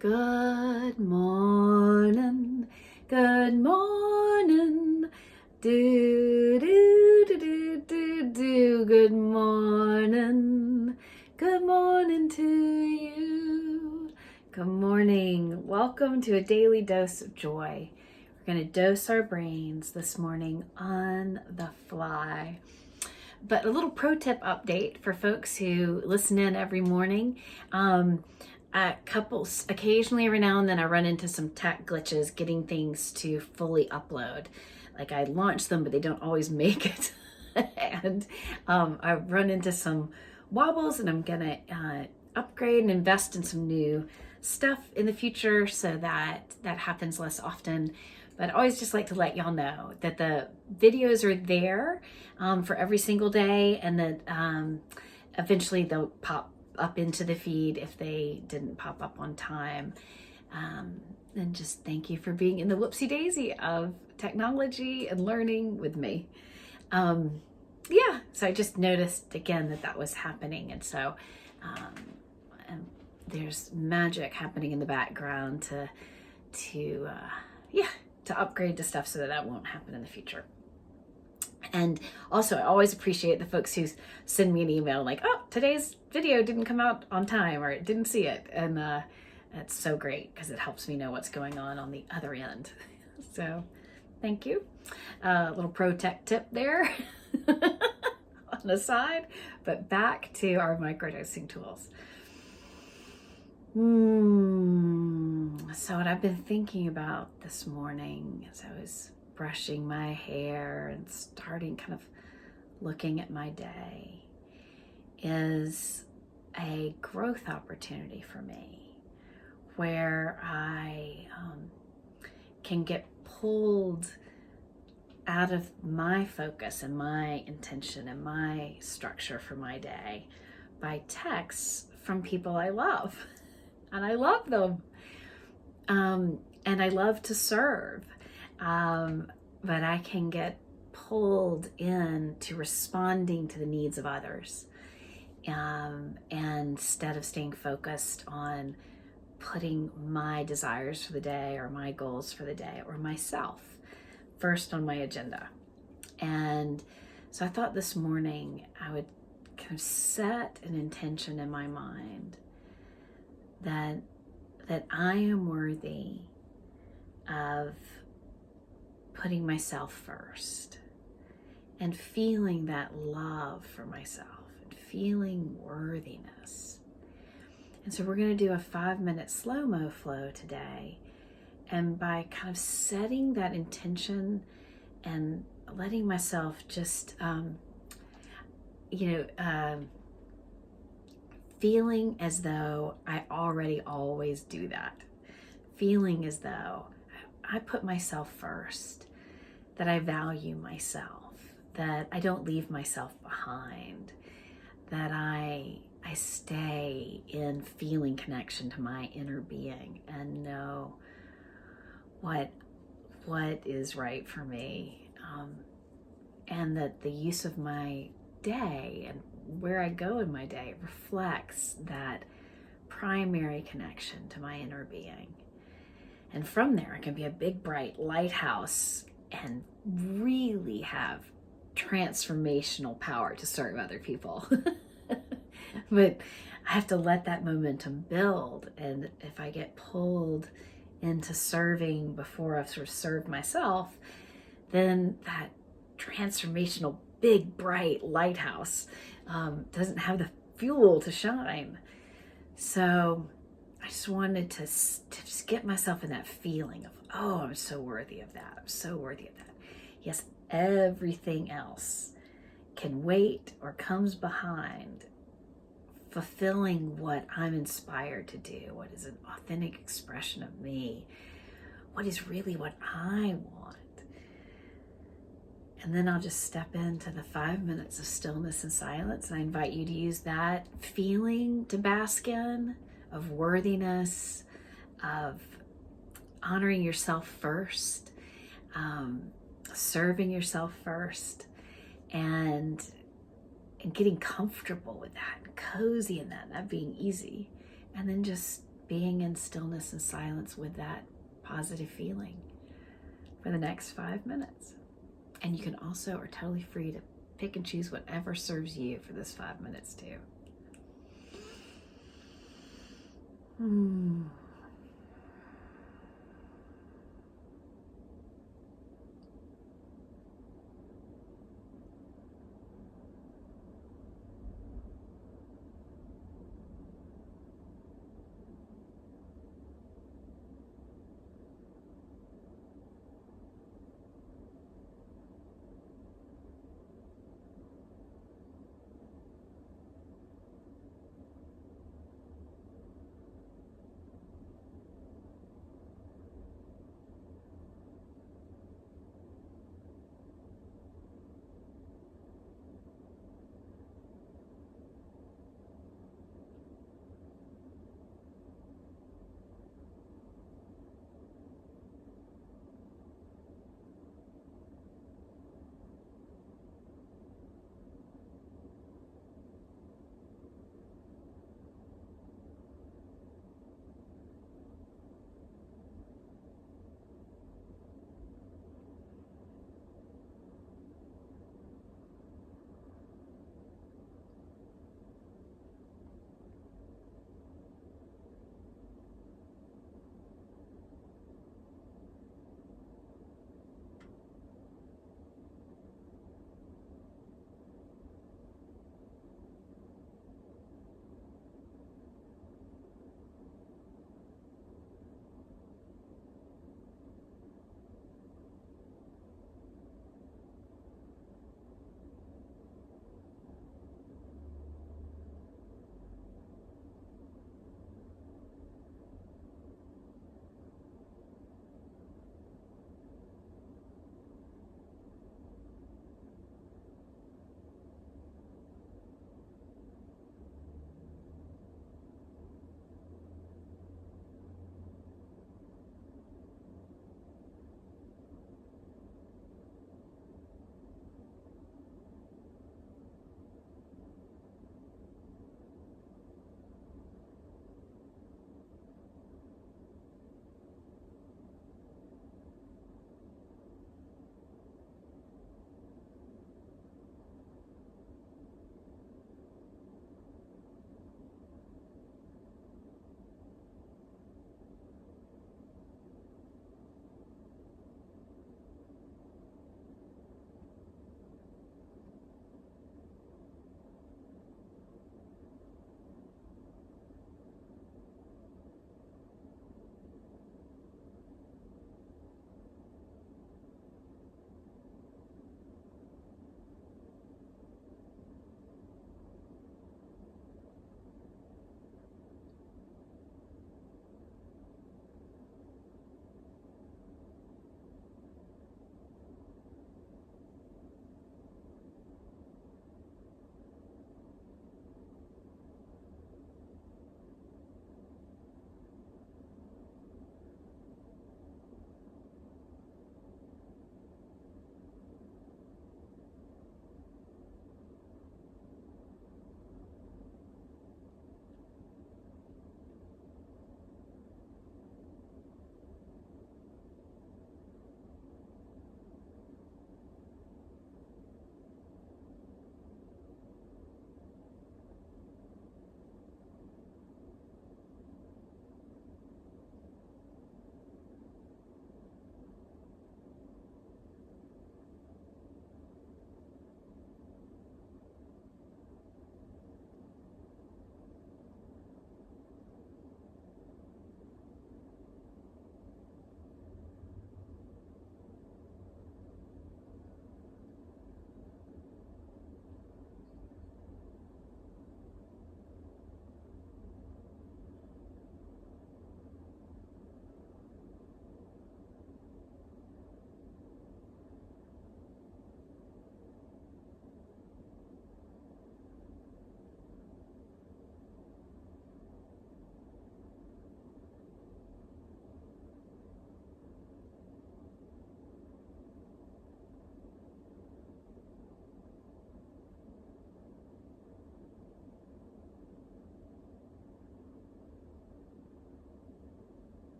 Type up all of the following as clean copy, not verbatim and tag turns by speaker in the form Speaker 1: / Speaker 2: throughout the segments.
Speaker 1: Good morning, good morning, do do do do do do. Good morning to you. Good morning. Welcome to a daily dose of joy. We're going to dose our brains this morning on the fly. But a little pro tip update for folks who listen in every morning. Couples, occasionally every now and then I run into some tech glitches getting things to fully upload. Like I launch them, but they don't always make it. And I run into some wobbles, and I'm gonna upgrade and invest in some new stuff in the future so that happens less often. But I always just like to let y'all know that the videos are there for every single day, and that eventually they'll pop up into the feed if they didn't pop up on time. And just thank you for being in the whoopsie daisy of technology and learning with me. So I just noticed again that was happening, and so and there's magic happening in the background to upgrade to stuff so that won't happen in the future. And also, I always appreciate the folks who send me an email like, oh, today's video didn't come out on time, or it didn't see it. And that's so great because it helps me know what's going on the other end. So thank you. A little pro tech tip there on the side, but back to our microdosing tools. So what I've been thinking about this morning as I was brushing my hair and starting kind of looking at my day is a growth opportunity for me where I can get pulled out of my focus and my intention and my structure for my day by texts from people I love. And I love them. And I love to serve. But I can get pulled into responding to the needs of others. And instead of staying focused on putting my desires for the day or my goals for the day or myself first on my agenda. And so I thought this morning I would kind of set an intention in my mind that I am worthy of putting myself first and feeling that love for myself and feeling worthiness. And so we're going to do a 5-minute Slo-Mo Flow today. And by kind of setting that intention and letting myself just, feeling as though I already always do that. Feeling as though I put myself first, that I value myself, that I don't leave myself behind, that I stay in feeling connection to my inner being and know what is right for me, and that the use of my day and where I go in my day reflects that primary connection to my inner being. And from there, I can be a big, bright lighthouse and really have transformational power to serve other people. But I have to let that momentum build. And if I get pulled into serving before I've sort of served myself, then that transformational, big, bright lighthouse doesn't have the fuel to shine. So I just wanted to just get myself in that feeling of, oh, I'm so worthy of that. I'm so worthy of that. Yes, everything else can wait or comes behind fulfilling what I'm inspired to do, what is an authentic expression of me, what is really what I want. And then I'll just step into the 5 minutes of stillness and silence. And I invite you to use that feeling to bask in, of worthiness, of honoring yourself first, serving yourself first, and getting comfortable with that, and cozy in that being easy. And then just being in stillness and silence with that positive feeling for the next 5 minutes. And you can also are totally free to pick and choose whatever serves you for this 5 minutes too.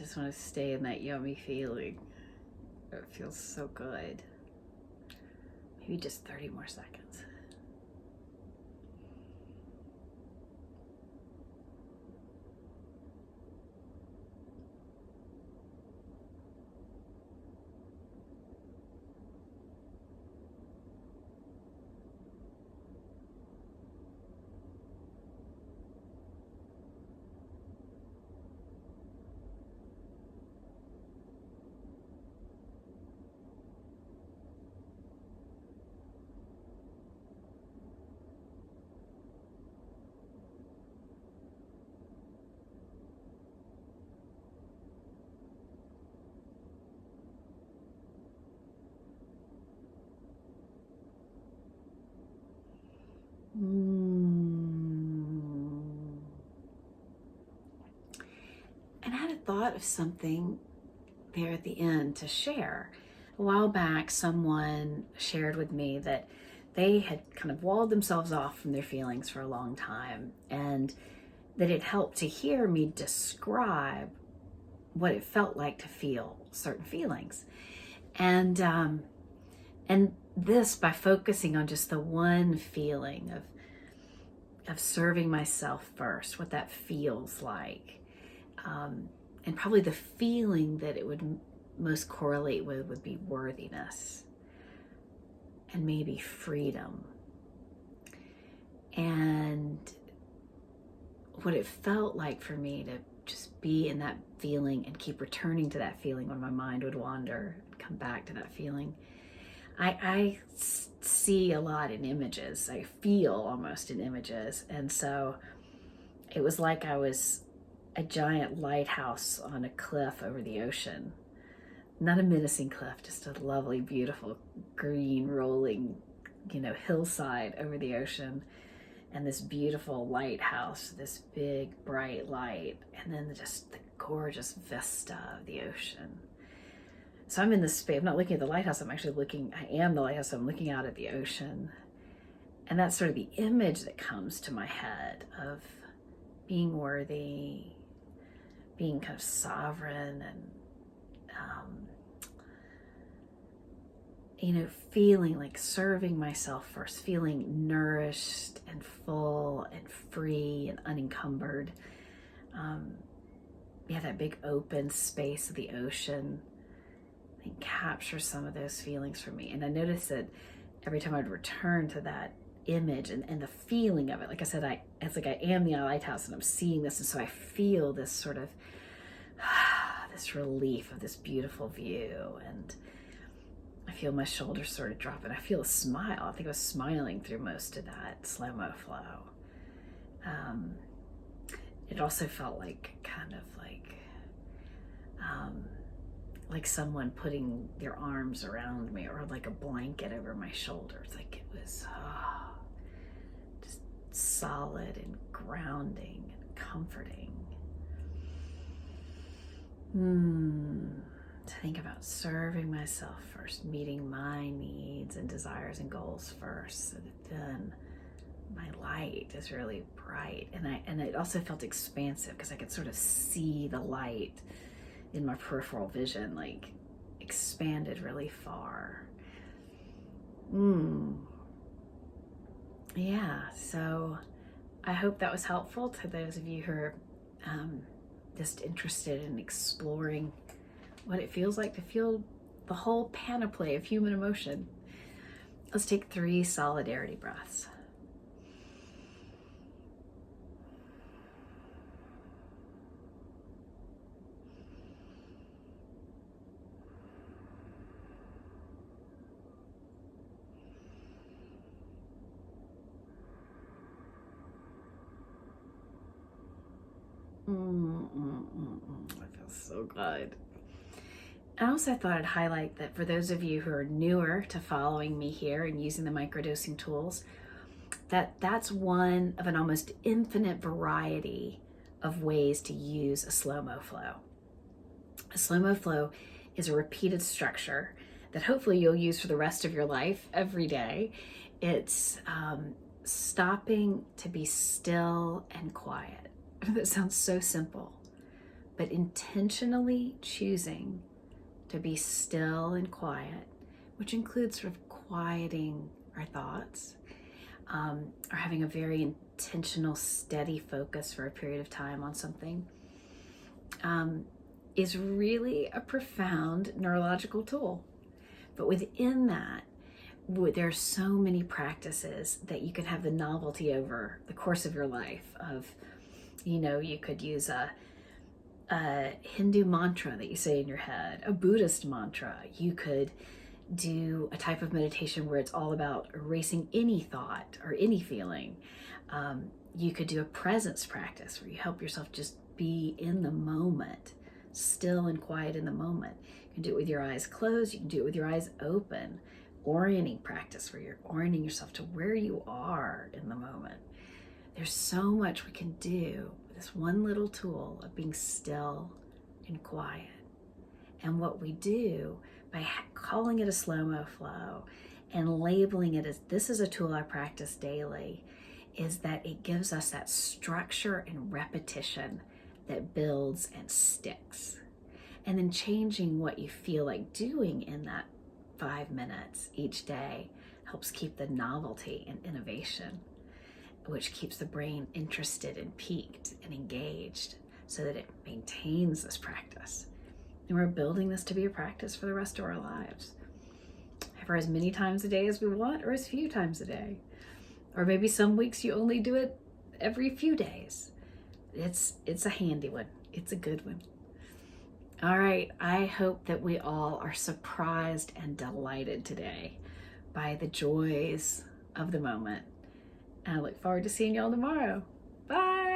Speaker 1: just want to stay in that yummy feeling. It feels so good. Maybe just 30 more seconds. And I had a thought of something there at the end to share. A while back, someone shared with me that they had kind of walled themselves off from their feelings for a long time, and that it helped to hear me describe what it felt like to feel certain feelings. And this, by focusing on just the one feeling of serving myself first, what that feels like, and probably the feeling that it would most correlate with would be worthiness and maybe freedom. And what it felt like for me to just be in that feeling and keep returning to that feeling when my mind would wander, come back to that feeling. I see a lot in images. I feel almost in images. And so it was like I was a giant lighthouse on a cliff over the ocean. Not a menacing cliff, just a lovely, beautiful, green, rolling, hillside over the ocean. And this beautiful lighthouse, this big, bright light, and then just the gorgeous vista of the ocean. So I'm in this space, I'm not looking at the lighthouse, I am the lighthouse, so I'm looking out at the ocean. And that's sort of the image that comes to my head of being worthy, being kind of sovereign, and feeling like serving myself first, feeling nourished and full and free and unencumbered. That big open space of the ocean, I think, captures some of those feelings for me. And I noticed that every time I'd return to that image and the feeling of it, like I said, it's like I am the lighthouse and I'm seeing this, and so I feel this sort of this relief of this beautiful view, and I feel my shoulders sort of drop, and I feel a smile. I think I was smiling through most of that Slo-Mo Flow. It also felt like kind of like someone putting their arms around me, or like a blanket over my shoulders. Like it was just solid and grounding and comforting. To think about serving myself first, meeting my needs and desires and goals first, so that then my light is really bright. And it also felt expansive because I could sort of see the light in my peripheral vision, like expanded really far. Yeah, so I hope that was helpful to those of you who are just interested in exploring what it feels like to feel the whole panoply of human emotion. Let's take 3 solidarity breaths. That feels so good. I also thought I'd highlight that for those of you who are newer to following me here and using the microdosing tools, that's one of an almost infinite variety of ways to use a Slo-Mo Flow. A Slo-Mo Flow is a repeated structure that hopefully you'll use for the rest of your life every day. It's stopping to be still and quiet. That sounds so simple, but intentionally choosing to be still and quiet, which includes sort of quieting our thoughts, or having a very intentional, steady focus for a period of time on something, is really a profound neurological tool. But within that, there are so many practices that you can have the novelty over the course of your life of, you could use a Hindu mantra that you say in your head, a Buddhist mantra. You could do a type of meditation where it's all about erasing any thought or any feeling. You could do a presence practice where you help yourself just be in the moment, still and quiet in the moment. You can do it with your eyes closed. You can do it with your eyes open. Orienting practice where you're orienting yourself to where you are in the moment. There's so much we can do with this one little tool of being still and quiet. And what we do by calling it a Slo-Mo Flow and labeling it as this is a tool I practice daily is that it gives us that structure and repetition that builds and sticks. And then changing what you feel like doing in that 5 minutes each day helps keep the novelty and innovation, which keeps the brain interested and piqued and engaged so that it maintains this practice. And we're building this to be a practice for the rest of our lives. For as many times a day as we want, or as few times a day. Or maybe some weeks you only do it every few days. It's a handy one. It's a good one. All right, I hope that we all are surprised and delighted today by the joys of the moment. And I look forward to seeing y'all tomorrow. Bye.